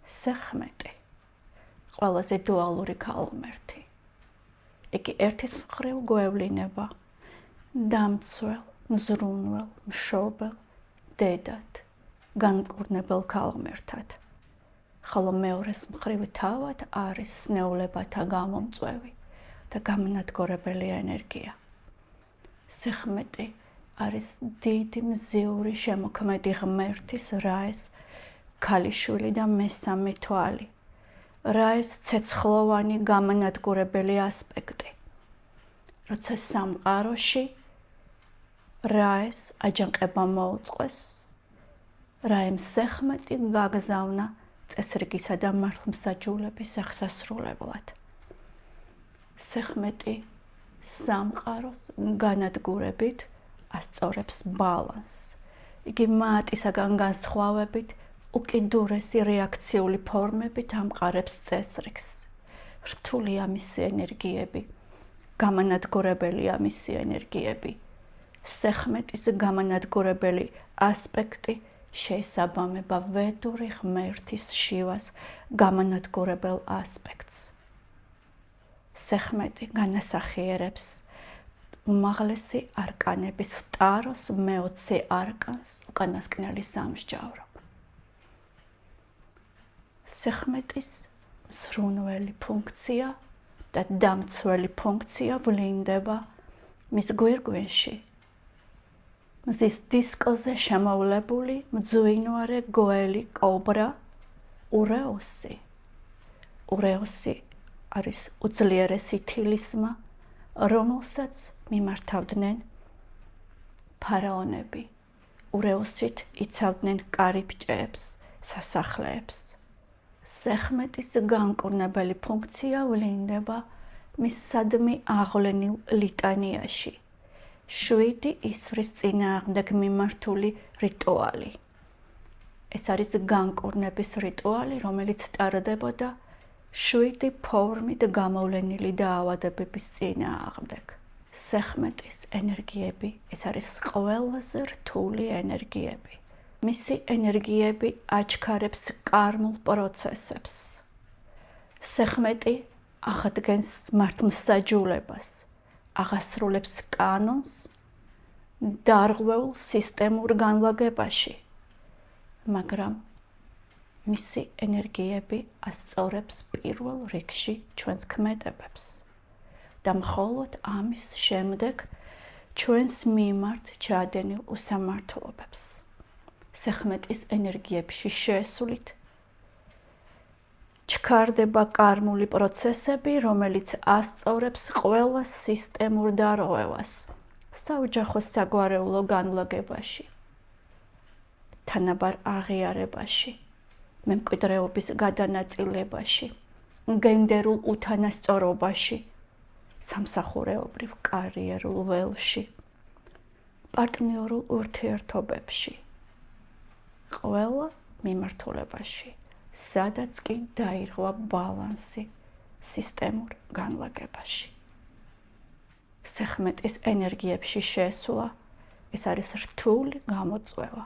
სეხმეტი ყველაზე დუალური ქალღმერთი. იგი ერთის მხრივ გვევლინება დამცველ, მზრუნველ, მშობელ, დედად, განკურნებელ ქალღმერთად. ხოლო მეორეს მხრივ თავად არის სნეულებათა გამომწვევი და გამანადგურებელი ენერგია. სეხმეტი არის დიდი მზიური შემოქმედი ღმერთის რაეს ქალიშვილი და მესამე თვალი. რაეს ცეცხლოვანი გამანადგურებელი ასპექტი. როცა სამყაროში რაეს აჯანყება მოუწყვეს, რაემ სეხმეტი გაგზავნა წესრიგისა და მართლმსაჯულების აღსასრულებლად. სეხმეტი სამყაროს განადგურებით ასწორებს ბალანსს. იგი მატისაგან განსხვავებით უკიდურესი რეაქციული ფორმებით ამყარებს წესრიგს. რთულია მისი ენერგიები, გამანადგურებელია მისი ენერგიები. სეხმეტის გამანადგურებელი ასპექტი შეესაბამება ვედური ღმერთის შივას გამანადგურებელ ასპექტს. სეხმეტი განასახიერებს უმაღლესი არკანების ტაროს მე-20 არკანს უკანასკნელი სამსჯავრო. სეხმეტის მსრუნველი ფუნქცია და დამცველი ფუნქცია ვლინდება მის გვირგვინში. მზის დისკოზე შემოვლებული მძვინვარე გოელი კობრა ურეუსი. ურეუსი არის უძლიერესი თილისმა, რომელსაც მიმართავდნენ ფარაონები. ურეუსით იცავდნენ კარიბჭეებს, სასახლეებს. სეხმეტის განკურნებელი ფუნქცია ვლინდება მის სადმი აღვლენილ ლიტანიაში. 7 ისვრის წინააღმდეგ მიმართული რიტუალი. ეს არის განკურნების რიტუალი, რომელიც ტარდებოდა 7 ფორმით გამოვლენილი დაავადებების წინააღმდეგ. სეხმეტის ენერგიები, ეს არის ყველაზე რთული ენერგიები. მისი ენერგიები აჩქარებს კარმულ პროცესებს. სეხმეტი აღადგენს მართლმსაჯულებას, აღასრულებს კანონს დარღვეულ სისტემურ განლაგებაში, მაგრამ მისი ენერგიები ასწორებს პირველ რიგში ჩვენს ქმედებებს და მხოლოდ ამის შემდეგ ჩვენს მიმართ ჩაადენილ უსამართლობებს. სეხმეტის ენერგიებში შესვლით ჩქარდება კარმული პროცესები, რომელიც ასწორებს ყველა სისტემურ დარღვევას საოჯახო საგვარეულო განლაგებაში, თანაბარ აღიარებაში, მემკვიდრეობის გადანაწილებაში, გენდერულ უთანასწორობაში, სამსახურეობრივ კარიერულ ველში, პარტნიორულ ურთიერთობებში, ყველა მიმართულებაში, სადაც კი დაირღვა ბალანსი სისტემურ განლაგებაში. სეხმეტის ენერგიებში შესვლა, ეს არის რთული გამოწვევა.